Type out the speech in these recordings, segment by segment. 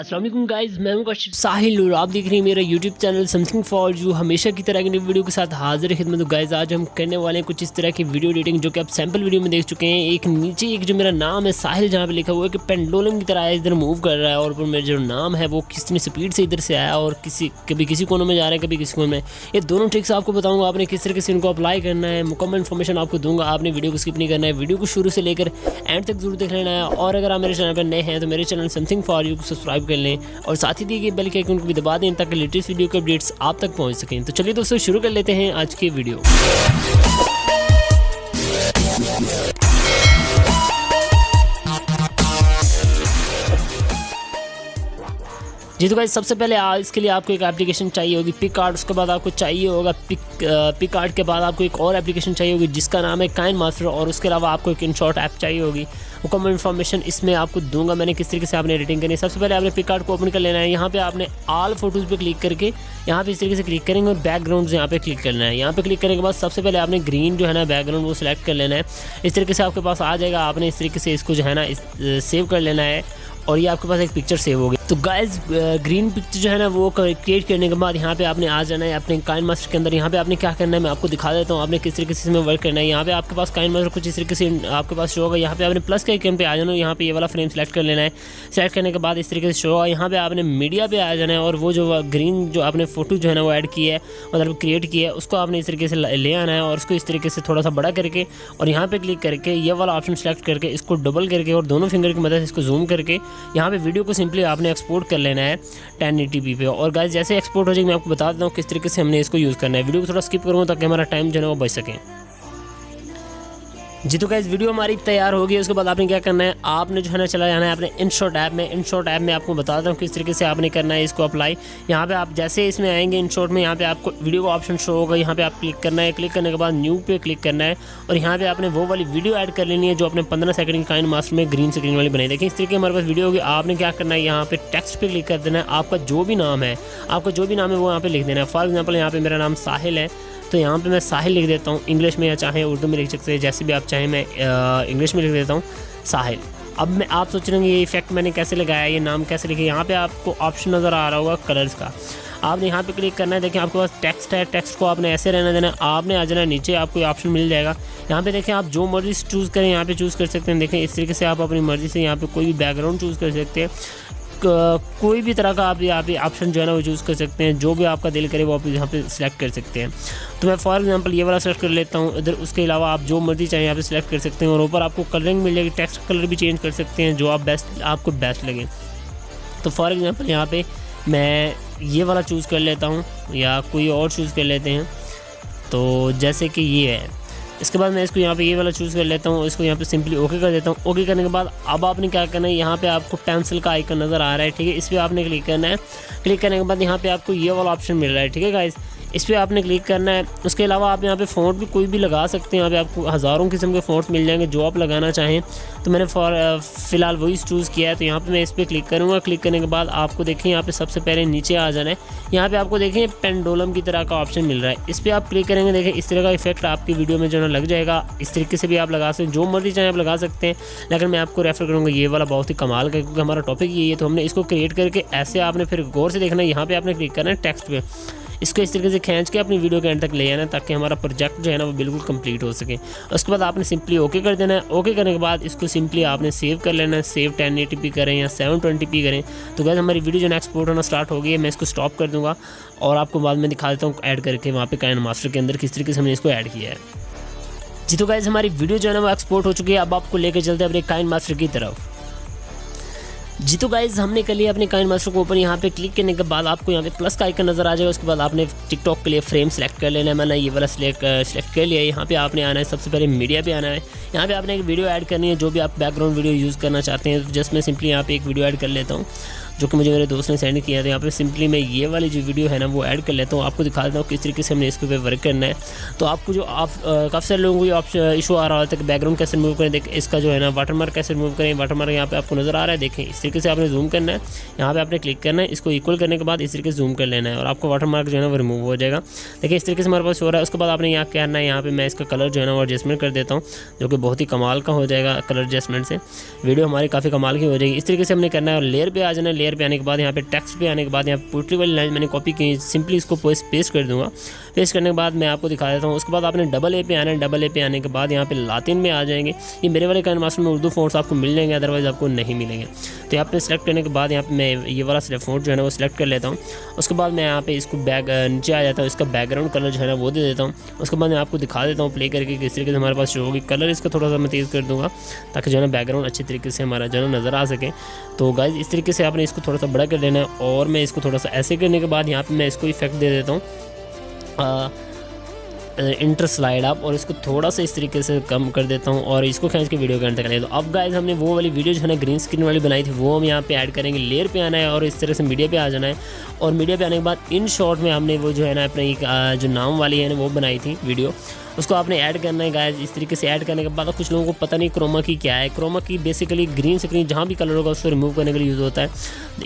अस्सलाम वालेकुम गाइस, मैं हूं कशिफ साहिल और आप देख रहे हैं मेरा YouTube channel something for you. हमेशा की तरह की नई वीडियो के साथ हाजिर खिदमत। तो गाइस आज हम करने वाले हैं कुछ इस तरह की वीडियो एडिटिंग जो कि आप सैंपल वीडियो में देख चुके हैं। एक नीचे एक जो मेरा नाम है साहिल, जहाँ पे लिखा हुआ है कि पेंडुलम की तरह इधर मूव कर रहा है और ऊपर मेरा जो नाम है वो कितनी स्पीड से इधर से आया और कभी किसी कोने में जा रहा है, कभी किसी कोने में। ये दोनों ट्रिक्स आपको बताऊँगा, आपने किस तरीके से इनको अप्लाई करना है। मुकम्मल इन्फॉर्मेशन आपको दूंगा, आपने वीडियो को स्किप नहीं करना है, वीडियो को शुरू से लेकर एंड तक जरूर देख लेना है। और अगर आप मेरे चैनल पर नए हैं तो मेरे चैनल समथिंग फॉर यू को सब्सक्राइब कर लें और साथ ही दिए बेल के आइकन को भी दबा दें ताकि लेटेस्ट वीडियो के अपडेट्स आप तक पहुंच सकें। तो चलिए दोस्तों शुरू कर लेते हैं आज की वीडियो। जी तो गाइस सबसे पहले इसके लिए आपको एक एप्लीकेशन चाहिए होगी पिकआर्ट। उसके बाद आपको चाहिए होगा पिकआर्ट के बाद आपको एक और एप्लीकेशन चाहिए होगी जिसका नाम है काइनमास्टर। और उसके अलावा आपको एक इनशॉट ऐप चाहिए होगी। मुकम्मल इन्फॉर्मेशन इसमें आपको दूंगा मैंने किस तरीके से आपने एडिटिंग करनी है। सबसे पहले आपने पिकआर्ट को ओपन कर लेना है। यहाँ पे आपने ऑल फोटोज़ पे क्लिक करके यहाँ पे इस तरीके से क्लिक करेंगे और बैकग्राउंड यहाँ पे क्लिक करना है। यहाँ पे क्लिक करने के बाद सबसे पहले आपने ग्रीन जो है ना बैकग्राउंड वो सिलेक्ट कर लेना है। इस तरीके से आपके पास आ जाएगा। आपने इस तरीके से इसको जो है ना सेव कर लेना है और ये आपके पास एक पिक्चर सेव हो गई। तो गाइस ग्रीन पिक्चर जो है ना वो क्रिएट करने के बाद यहाँ पे आपने आ जाना है अपने काइनमास्टर के अंदर। यहाँ पे आपने क्या करना है मैं आपको दिखा देता हूँ आपने किस तरीके से इसमें वर्क करना है। यहाँ पे आपके पास काइनमास्टर कुछ इस तरीके से आपके पास शो होगा। यहाँ पे आपने प्लस के आइकन पे आ जाना है। यहाँ पे ये वाला फ्रेम सेलेक्ट कर लेना है। सेलेक्ट करने के बाद इस तरीके से शो होगा। यहाँ पे आपने मीडिया पे आ जाना है और वो जो ग्रीन जो आपने फोटो जो है ना वो ऐड की है मतलब क्रिएट की है उसको आपने इस तरीके से ले आना है और उसको इस तरीके से थोड़ा सा बड़ा करके और यहाँ पे क्लिक करके ये वाला ऑप्शन सेलेक्ट करके इसको डबल करके और दोनों फिंगर की मदद से इसको जूम करके यहाँ पे वीडियो को सिंपली आपने एक्सपोर्ट कर लेना है 1080p पे। और गाइस जैसे एक्सपोर्ट हो जाएगी मैं आपको बता देता हूँ किस तरीके से हमने इसको यूज़ करना है। वीडियो को थोड़ा स्किप करूँगा ताकि हमारा टाइम जो है वो बच सके। जी तो गाइस वीडियो हमारी तैयार होगी। उसके बाद आपने क्या करना है आपने जो है ना चला जाना है अपने इनशॉट ऐप में। इनशॉट ऐप में आपको बता देता हूँ किस तरीके से आपने करना है इसको अप्लाई। यहाँ पे आप जैसे इसमें आएंगे इनशॉट में यहाँ पे आपको वीडियो का ऑप्शन शो होगा। यहाँ पे आप क्लिक करना है। क्लिक करने के बाद न्यू पे क्लिक करना है और यहाँ पे आपने वो वाली वीडियो ऐड कर लेनी है जो अपने 15 सेकंड की काइनमास्टर में ग्रीन स्क्रीन वाली बनाई। देखिए इस तरीके हमारे पास वीडियो होगी। आपने क्या करना है यहाँ पे टेक्स्ट पे क्लिक कर देना है। आपका जो भी नाम है वो यहाँ पे लिख देना है। फॉर एग्जाम्पल यहाँ पे मेरा नाम साहिल है तो यहाँ पे मैं साहिल लिख देता हूँ इंग्लिश में या चाहे उर्दू में लिख सकते हैं जैसे भी आप चाहें। मैं इंग्लिश में लिख देता हूँ साहिल। अब आप सोच रहे होंगे ये इफेक्ट मैंने कैसे लगाया, ये नाम कैसे लिखे। यहाँ पे आपको ऑप्शन नज़र आ रहा होगा कलर्स का। आपने यहाँ पे क्लिक करना है। देखिए आपके पास टेक्स्ट है, टेक्स्ट को आपने ऐसे रहने देना है। आपने आ जाना नीचे आपको ऑप्शन मिल जाएगा। यहाँ पे देखिए आप जो मर्जी चूज़ करें यहाँ पे चूज़ कर सकते हैं। देखें इस तरीके से आप अपनी मर्ज़ी से यहाँ पे कोई भी बैकग्राउंड चूज़ कर सकते हैं। कोई भी तरह का आप यहाँ पे ऑप्शन जो है ना वो चूज़ कर सकते हैं। जो भी आपका दिल करे वो आप यहाँ पे सिलेक्ट कर सकते हैं। तो मैं फॉर एग्जांपल ये वाला सेलेक्ट कर लेता हूँ इधर। उसके अलावा आप जो मर्जी चाहें यहाँ पे सिलेक्ट कर सकते हैं और ऊपर आपको कलरिंग मिल जाएगी। टेक्स्ट कलर भी चेंज कर सकते हैं जो आपको बेस्ट लगे। तो फॉर एग्जांपल यहाँ पे मैं ये वाला चूज़ कर लेता हूँ या कोई और चूज़ कर लेते हैं। तो जैसे कि ये है, इसके बाद मैं इसको यहाँ पे ये वाला चूज़ कर लेता हूँ। इसको यहाँ पे सिंपली ओके कर देता हूँ। ओके करने के बाद अब आपने क्या करना है यहाँ पे आपको पेंसिल का आइकन नज़र आ रहा है, ठीक है। इस पर आपने क्लिक करना है। क्लिक करने के बाद यहाँ पे आपको ये वाला ऑप्शन मिल रहा है, ठीक है गाइस। इस पर आपने क्लिक करना है। उसके अलावा आप यहाँ पे फ़ॉन्ट भी कोई भी लगा सकते हैं। यहाँ पे आपको हज़ारों किस्म के फ़ॉन्ट्स मिल जाएंगे जो आप लगाना चाहें। तो मैंने फ़िलहाल वही चूज़ किया है। तो यहाँ पे मैं इस पर क्लिक करूँगा। क्लिक करने के बाद आपको देखें यहाँ पे सबसे पहले नीचे आ जाना है। यहाँ पे आपको देखें पेंडुलम की तरह का ऑप्शन मिल रहा है। इस पर आप क्लिक करेंगे। देखें इस तरह का इफेक्ट आपकी वीडियो में जो है लग जाएगा। इस तरीके से भी आप लगा सकते हैं, जो मर्जी चाहें आप लगा सकते हैं। लेकिन मैं आपको रेफर करूँगा ये वाला बहुत ही कमाल का, क्योंकि हमारा टॉपिक यही है। तो हमने इसको क्रिएट करके ऐसे आपने फिर गौर से देखना है। यहाँ पर आपने क्लिक करना है टेक्स्ट पे। इसको इस तरीके से खींच के अपनी वीडियो के एंड तक ले आना है ताकि हमारा प्रोजेक्ट जो है ना वो बिल्कुल कंप्लीट हो सके। उसके बाद आपने सिंपली ओके कर देना है। ओके करने के बाद इसको सिंपली आपने सेव कर लेना है। सेव 1080p करें या 720p करें। तो गाइस हमारी वीडियो जो है एक्सपोर्ट होना स्टार्ट हो गई है। मैं इसको स्टॉप कर दूँगा और आपको बाद में दिखा देता हूँ ऐड करके वहाँ पे काइनमास्टर के अंदर किस तरीके से हमने इसको ऐड किया है। जी तो गाइस हमारी वीडियो जो है ना वो एक्सपोर्ट हो चुकी है। अब आपको लेकर चलते हैं अपने काइनमास्टर की तरफ। जी तो गाइज़ हमने कर लिया अपने काइनमास्टर को ओपन। यहाँ पे क्लिक करने के बाद आपको यहाँ पे प्लस का आइकन नज़र आ जाएगा। उसके बाद आपने टिकटॉक के लिए फ्रेम सेलेक्ट कर लेना है। मैंने ये वाला सेलेक्ट कर लिया है। यहाँ पे आपने आना है, सबसे पहले मीडिया पे आना है। यहाँ पे आपने एक वीडियो ऐड करनी है जो भी आप बैकग्राउंड वीडियो यूज़ करना चाहते हैं। जस्ट मैं सिंपली यहाँ पे एक वीडियो ऐड कर लेता हूँ जो कि मुझे मेरे दोस्त ने सेंड किया था। यहाँ पे सिंपली मैं ये वाली जो वीडियो है ना वो ऐड कर लेता हूँ। आपको दिखा देता हूँ किस तरीके से हमने इसके ऊपर वर्क करना है। तो आपको जो काफ़ी सारे लोगों को ये ऑप्शन इशू आ रहा होता है कि बैकग्राउंड कैसे रिमूव करें। देखें इसका जो है ना वाटरमार्क कैसे रिमूव करें। वाटरमार्क यहाँ पे आपको नज़र आ रहा है। देखें इस तरीके से आपने जूम करना है। यहाँ पे आपने क्लिक करना है। इसको इक्वल करने के बाद इस तरीके से जूम कर लेना है और आपको वाटरमार्क जो है ना वो रिमूव हो जाएगा। देखिए इस तरीके से हमारे पास हो रहा है। उसके बाद आपने यहाँ करना है, यहाँ पे मैं इसका कलर जो है ना वो एडजस्टमेंट कर देता हूँ जो कि बहुत ही कमाल का हो जाएगा। कलर एडजस्टमेंट से वीडियो हमारी काफ़ी कमाल की हो जाएगी। इस तरीके से हमने करना है और लेयर पे आ जाना है। लेयर पे आने के बाद यहाँ पे टेक्स्ट पे आने के बाद यहाँ पोइट्री वाली लाइन मैंने कॉपी की, सिंपली इसको पेस्ट कर दूँगा। पेस्ट करने के बाद मैं आपको दिखा देता हूँ। उसके बाद आपने डबल ए पे आना है। डबल ए पे आने के बाद यहाँ पे लातिन में आ जाएंगे। ये मेरे वाले काइनमास्टर में उर्दू फ़ॉन्ट्स आपको मिल जाएंगे, अदरवाइज़ आपको नहीं मिलेंगे। तो यहाँ पे सेलेक्ट करने के बाद यहाँ पे मैं ये वाला फ़ॉन्ट जो है ना वो सिलेक्ट कर लेता हूँ। उसके बाद मैं यहाँ पे इसको नीचे आ जाता हूँ, इसका बैकग्राउंड कलर जो है ना वो दे देता हूँ। उसके बाद मैं आपको दिखा देता हूँ प्ले करके किस तरीके से हमारे पास शो होगी। कलर इसका थोड़ा सा मैं तेज़ कर दूँगा ताकि जो है ना बैकग्राउंड अच्छी तरीके से हमारा जो है ना नज़र आ सके। तो गाइज़ इस तरीके से आपने इसको थोड़ा सा बड़ा कर देना है। और मैं इसको थोड़ा सा ऐसे करने के बाद यहाँ पे मैं इसको इफेक्ट दे देता हूँ इंटर स्लाइड अप, और इसको थोड़ा सा इस तरीके से कम कर देता हूँ और इसको खींच के वीडियो के अंत तक ले। तो अब गाइस हमने वो वाली वीडियो जो है ना ग्रीन स्क्रीन वाली बनाई थी वो हम यहाँ पे ऐड करेंगे। लेयर पे आना है और इस तरह से मीडिया पे आ जाना है। और मीडिया पे आने के बाद इन शॉर्ट में हमने वो जो है ना अपने जो नाम वाली है ना वो बनाई थी वीडियो, उसको आपने ऐड करना है गाइस। इस तरीके से ऐड करने के बाद कुछ लोगों को पता नहीं क्रोमा की क्या है। क्रोमा की बेसिकली ग्रीन स्क्रीन जहाँ भी कलर होगा उसको रिमूव करने के लिए यूज़ होता है।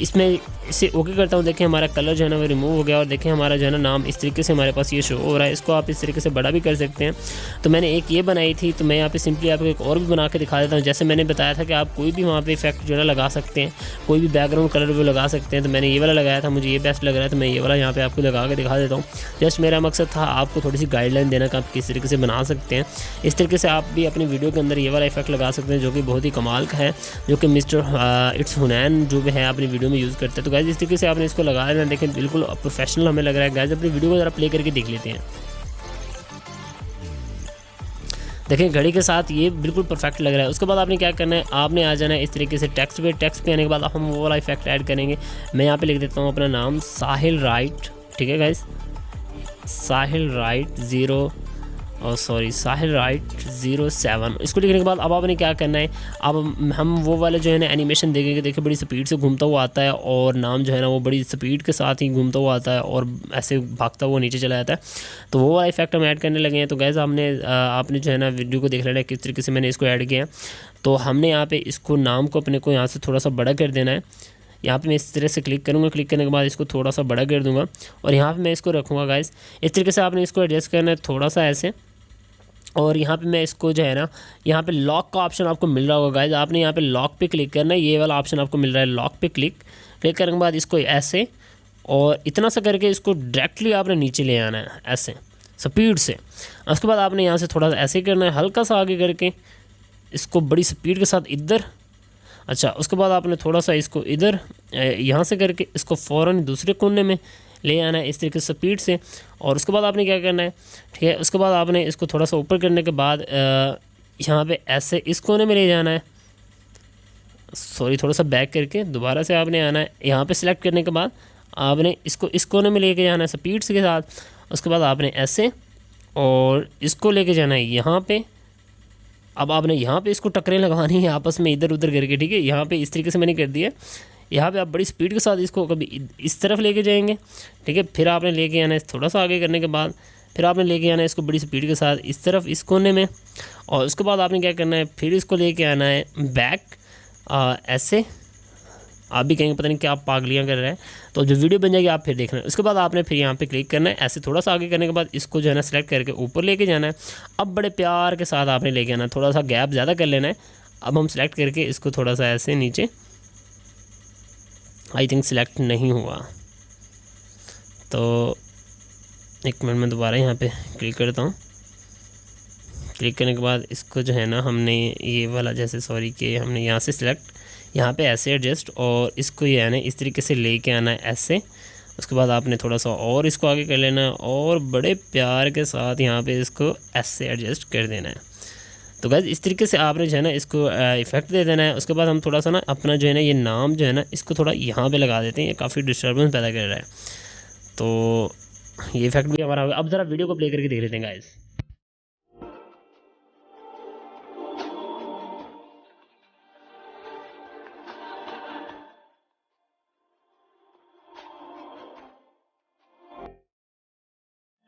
इसमें इसे ओके करता हूँ। देखें हमारा कलर जो है ना वो रिमूव हो गया और देखें हमारा जो है ना नाम इस तरीके से हमारे पास ये शो हो रहा है। इसको आप इस तरीके से बड़ा भी कर सकते हैं। तो मैंने एक ये बनाई थी, तो मैं यहाँ पे सिंपली आपको एक और भी बना के दिखा देता हूँ। जैसे मैंने बताया था कि आप कोई भी वहाँ पे इफेक्ट जो है ना लगा सकते हैं, कोई भी बैकग्राउंड कलर वो लगा सकते हैं। तो मैंने ये वाला लगाया था, मुझे ये बेस्ट लग रहा है, तो मैं ये वाला यहाँ पे आपको लगा के दिखा देता हूँ। जस्ट मेरा मकसद था आपको थोड़ी सी गाइडलाइन देना कि आप किस तरीके से बना सकते हैं। इस तरीके से आप भी अपनी वीडियो के अंदर ये वाला इफेक्ट लगा सकते हैं जो कि बहुत ही कमाल का है, जो कि मिस्टर इट्स हुनैन जो भी है अपनी वीडियो में यूज़ करते हैं। तो गाइस इस तरीके से आपने इसको लगाया ना, देखें बिल्कुल प्रोफेशनल हमें लग रहा है। गाइस अपनी वीडियो को ज़रा प्ले करके देख लेते हैं। देखें घड़ी के साथ ये बिल्कुल परफेक्ट लग रहा है। उसके बाद आपने क्या करना है, आपने आ जाना है इस तरीके से टेक्स्ट पे आने के बाद हम वो वाला इफेक्ट ऐड करेंगे। मैं यहाँ पे लिख देता हूँ अपना नाम साहिल राइट, ठीक है गाइस, साहिल राइट साहिल राइट 07। इसको लिखने के बाद अब आपने क्या करना है, अब हम वो वाले जो है ना एनिमेशन देखेंगे। देखिए बड़ी स्पीड से घूमता हुआ आता है और नाम जो है ना वो बड़ी स्पीड के साथ ही घूमता हुआ आता है और ऐसे भागता हुआ नीचे चला जाता है। तो वो वाला इफेक्ट हम ऐड करने लगे हैं। तो गैस आपने जो है ना वीडियो को देख लेना है किस तरीके से मैंने इसको ऐड किया है। तो हमने यहाँ पे इसको नाम को अपने को यहाँ से थोड़ा सा बड़ा कर देना है। यहाँ पे मैं इस तरह से क्लिक करूँगा, क्लिक करने के बाद इसको थोड़ा सा बड़ा कर दूँगा और यहाँ पे मैं इसको रखूँगा गाइस। इस तरीके से आपने इसको एडजस्ट करना है थोड़ा सा ऐसे। और यहाँ पे मैं इसको जो है ना, यहाँ पे लॉक का ऑप्शन आपको मिल रहा होगा गाइस, आपने यहाँ पे लॉक पे क्लिक करना है। ये वाला ऑप्शन आपको मिल रहा है, लॉक पे क्लिक करने के बाद इसको ऐसे और इतना सा करके इसको डायरेक्टली आपने नीचे ले आना है ऐसे स्पीड से। उसके बाद आपने यहाँ से थोड़ा सा ऐसे करना है, हल्का सा आगे करके इसको बड़ी स्पीड के साथ इधर। अच्छा, उसके बाद आपने थोड़ा सा इसको इधर यहाँ से करके इसको फ़ौरन दूसरे कोने में ले आना है इस तरीके से स्पीड से। और उसके बाद आपने क्या करना है, ठीक है, उसके बाद आपने इसको थोड़ा सा ऊपर करने के बाद यहाँ पे ऐसे इस कोने में ले जाना है। सॉरी, थोड़ा सा बैक करके दोबारा से आपने आना है। यहाँ पे सिलेक्ट करने के बाद आपने इसको इस कोने में लेके जाना है स्पीड के साथ। उसके बाद आपने ऐसे और इसको लेके जाना है यहाँ पे। अब आपने यहाँ पे इसको टक्करें लगवानी है आपस में इधर उधर करके, ठीक है। यहाँ पे इस तरीके से मैंने कर दिया। यहाँ पे आप बड़ी स्पीड के साथ इसको कभी इस तरफ लेके जाएंगे, ठीक है। फिर आपने लेके आना है थोड़ा सा आगे करने के बाद, फिर आपने लेके आना है इसको बड़ी स्पीड के साथ इस तरफ इस कोने में। और उसके बाद आपने क्या करना है, फिर इसको लेके आना है बैक ऐसे। आप भी कहेंगे पता नहीं क्या आप पागलियाँ कर रहे हैं, तो जो वीडियो बन जाएगी आप फिर देखना है। उसके बाद आपने फिर यहाँ पे क्लिक करना है, ऐसे थोड़ा सा आगे करने के बाद इसको जो है ना सेलेक्ट करके ऊपर लेके जाना है। अब बड़े प्यार के साथ आपने लेके आना है, थोड़ा सा गैप ज़्यादा कर लेना है। अब हम सेलेक्ट करके इसको थोड़ा सा ऐसे नीचे, आई थिंक सिलेक्ट नहीं हुआ, तो एक मिनट में दोबारा यहाँ पे क्लिक करता हूँ। क्लिक करने के बाद इसको जो है ना हमने ये वाला जैसे सॉरी कि हमने यहाँ से सिलेक्ट, यहाँ पे ऐसे एडजस्ट और इसको ये है ना इस तरीके से लेके आना है ऐसे। उसके बाद आपने थोड़ा सा और इसको आगे कर लेना है और बड़े प्यार के साथ यहाँ पे इसको ऐसे एडजस्ट कर देना है। तो गाइस इस तरीके से आपने जो है ना इसको इफेक्ट दे देना है। उसके बाद हम थोड़ा सा ना अपना जो है ना ये नाम जो है ना इसको थोड़ा यहाँ पे लगा देते हैं, ये काफ़ी डिस्टर्बेंस पैदा कर रहा है। तो ये इफेक्ट भी हमारा हो गया। अब ज़रा वीडियो को प्ले करके देख लेते हैं गाइस।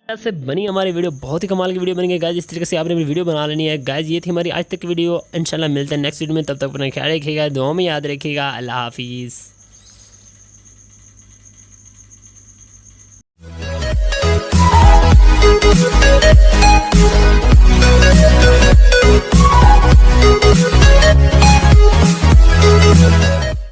से बनी हमारी वीडियो, बहुत ही कमाल की वीडियो बनी है गाइस। इस तरीके से आपने भी वीडियो बना लेनी है गाइस। ये थी हमारी आज तक की वीडियो। इंशाल्लाह मिलते हैं नेक्स्ट वीडियो में, तब तक अपना ख्याल रखिएगा, दुआ में याद रखिएगा। अल्लाह हाफिज़।